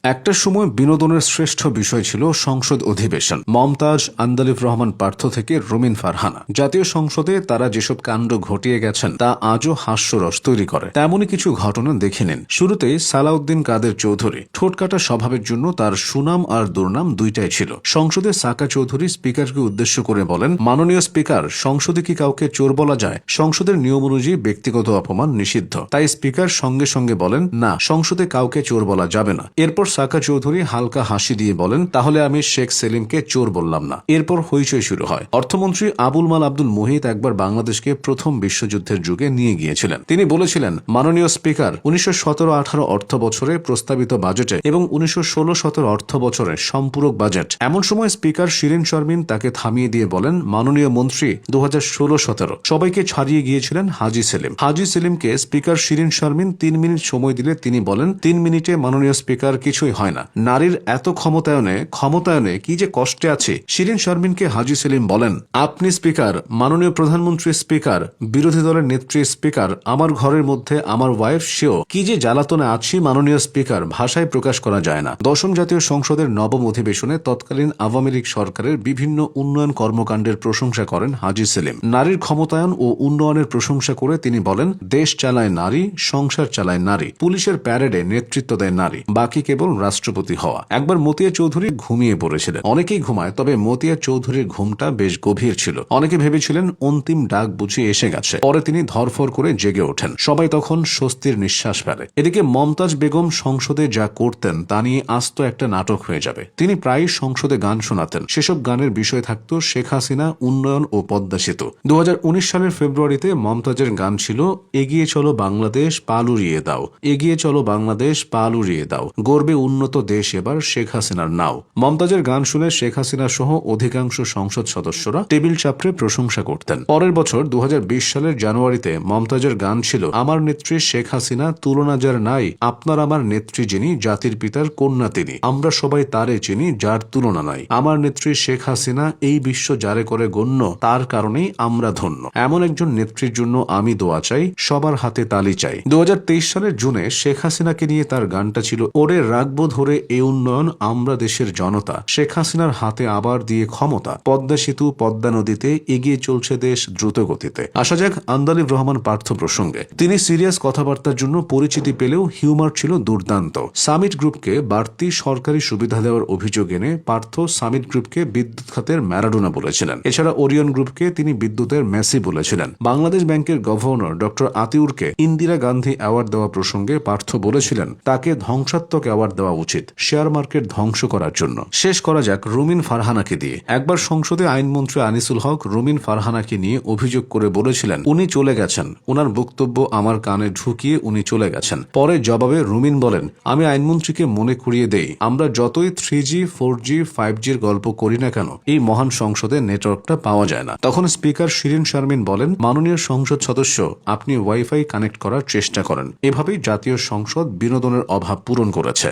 একটা সময় বিনোদনের শ্রেষ্ঠ বিষয় ছিল সংসদ অধিবেশন। মমতাজ, আন্দালিব রহমান পার্থ থেকে রুমিন ফারহানা। জাতীয় সংসদে তারা যেসব কাণ্ড ঘটিয়ে গেছেন তা আজও হাস্যরস তৈরি করে। তেমনই কিছু ঘটনা দেখে নিন। শুরুতেই সালাউদ্দিন কাদের চৌধুরী। ঠোঁটকাটা স্বভাবের জন্য তার সুনাম আর দুর্নাম দুইটাই ছিল। সংসদে সাকা চৌধুরী স্পিকারকে উদ্দেশ্য করে বলেন, মাননীয় স্পিকার, সংসদে কি কাউকে চোর বলা যায়? সংসদের নিয়ম অনুযায়ী ব্যক্তিগত অপমান নিষিদ্ধ। তাই স্পিকার সঙ্গে সঙ্গে বলেন, না, সংসদে কাউকে চোর বলা যাবে না। এরপর সাকা চৌধুরী হালকা হাসি দিয়ে বলেন, তাহলে আমি শেখ সেলিমকে চোর বললাম না। এরপর হইচই শুরু হয়। অর্থমন্ত্রী আবুল মাল আব্দুল মুহিত একবার বাংলাদেশকে প্রথম বিশ্বযুদ্ধের যুগে নিয়ে গিয়েছিলেন। তিনি বলেছিলেন, মাননীয় স্পিকার, 1917-18 অর্থ বছরে প্রস্তাবিত বাজেটে এবং 1916-17 অর্থ বছরে সম্পূরক বাজেট। এমন সময় স্পিকার শিরিন শারমিন তাকে থামিয়ে দিয়ে বলেন, মাননীয় মন্ত্রী, 2016-17 সবাইকে ছাড়িয়ে গিয়েছিলেন হাজী সেলিম। হাজী সেলিমকে স্পিকার শিরিন শারমিন 3 মিনিট সময় দিলে তিনি বলেন, 3 মিনিটে মাননীয় স্পিকার কিছুই হয় না। নারীর এত ক্ষমতায়নে কি যে কষ্টে আছে। শিরিন শারমিনকে হাজী সেলিম বলেন, আপনি স্পিকার, মাননীয় প্রধানমন্ত্রী স্পিকার, বিরোধী দলের নেত্রী স্পিকার, আমার ঘরের মধ্যে আমার ওয়াইফ, সেও কি যে জ্বালাতনে আছি মাননীয় স্পিকার, ভাষায় প্রকাশ করা যায় না। দশম জাতীয় সংসদের নবম অধিবেশনে তৎকালীন আওয়ামী লীগ সরকারের বিভিন্ন উন্নয়ন কর্মকাণ্ডের প্রশংসা করেন হাজী সেলিম। নারীর ক্ষমতায়ন ও উন্নয়নের প্রশংসা করে তিনি বলেন, দেশ চালায় নারী, সংসার চালায় নারী, পুলিশের প্যারেডে নেতৃত্ব দেয় নারী, বাকি কেবল রাষ্ট্রপতি হওয়া। একবার মতিয়া চৌধুরী ঘুমিয়ে পড়েছিলেন। অনেকেই ঘুমায়, তবে মতিয়া চৌধুরীর ঘুমটা বেশ গভীর ছিল। অনেকে ভেবেছিলেন অন্তিম ডাক বুঝি এসে গেছে। পরে তিনি ধরফর করে জেগে ওঠেন। সবাই তখন স্বস্তির নিঃশ্বাস ফেলে। এদিকে মমতাজ বেগম সংসদে যা করতেন তা নিয়ে আস্ত একটা নাটক হয়ে যাবে। তিনি প্রায় সংসদে গান শোনাতেন। সেসব গানের বিষয় থাকত শেখ হাসিনা, উন্নয়ন ও পদ্মা সেতু। 2019 সালের ফেব্রুয়ারিতে মমতাজের গান ছিল, এগিয়ে চলো বাংলাদেশ, পাল উড়িয়ে দাও, এগিয়ে চলো বাংলাদেশ, পাল উড়িয়ে দাও, গর্বে উন্নত দেশ এবার শেখ হাসিনার নাও। মমতাজের গান শুনে শেখ হাসিনা সহ অধিকাংশ সংসদ সদস্যরা টেবিল চাপড়ে প্রশংসা করতেন। পরের বছর 2020 সালের জানুয়ারিতে মমতাজের গান ছিল, আমার নেত্রী শেখ হাসিনা, তুলনা যার নাই, আপনার আমার নেত্রী যিনি, জাতির পিতার কন্যা তিনি, আমরা সবাই তারে চিনি, যার তুলনা নাই। আমার নেত্রী শেখ হাসিনা, এই বিশ্ব যারে করে গণ্য, তার কারণেই আমরা ধন্য। এমন একজন নেত্রীর জন্য আমি দোয়া চাই, সবার হাতে তালি চাই। 2023 সালের জুনে শেখ হাসিনাকে নিয়ে তার গানটা ছিল, ওরে রাখবো ধরে এ উন্নয়ন, আমরা দেশের জনতা, শেখ হাসিনার হাতে আবার দিয়ে ক্ষমতা, পদ্মা সেতু, পদ্মা নদীতে এগিয়ে চলছে দেশ দ্রুত গতিতে। আসা যাক আন্দালিব রহমান পার্থ প্রসঙ্গে। তিনি সিরিয়াস কথাবার্তার জন্য পরিচিতি পেলেও হিউমার ছিল দুর্দান্ত। সামিট গ্রুপকে বাড়তি সরকারি সুবিধা দেওয়ার অভিযোগ এনে পার্থ সামিট গ্রুপকে বিদ্যুৎ খাতের ম্যারাডোনা বলেছিলেন। এছাড়া ওরিয়ন গ্রুপকে তিনি বিদ্যুতের মেসি বলেছিলেন। বাংলাদেশ ব্যাংকের গভর্নর ডক্টর আতিউরকে ইন্দিরা গান্ধী অ্যাওয়ার্ড দেওয়া প্রসঙ্গে পার্থ বলেছিলেন, তাকে ধ্বংসাত্মক অ্যাওয়ার্ড দেওয়া উচিত, শেয়ার মার্কেট ধ্বংস করার জন্য। শেষ করা যাক রুমিন ফারহানাকে দিয়ে। একবার সংসদে আইনমন্ত্রী আনিসুল হক রুমিন ফারহানাকে নিয়ে অভিযোগ করে বলেছিলেন, উনি চলে গেছেন, উনার বক্তব্য আমার কানে ঢুকিয়ে উনি চলে গেছেন। পরে জবাবে রুমিন বলেন, আমি আইনমন্ত্রীকে মনে করিয়ে দেই, আমরা যতই 3G, 4G, 5Gর গল্প করি না কেন, এই মহান সংসদে নেটওয়ার্কটা পাওয়া যায় না। তখন স্পিকার শিরিন শারমিন বলেন, মাননীয় সংসদ সদস্য, আপনি ওয়াইফাই কানেক্ট করার চেষ্টা করেন। এভাবেই জাতীয় সংসদ বিনোদনের অভাব পূরণ করেছে।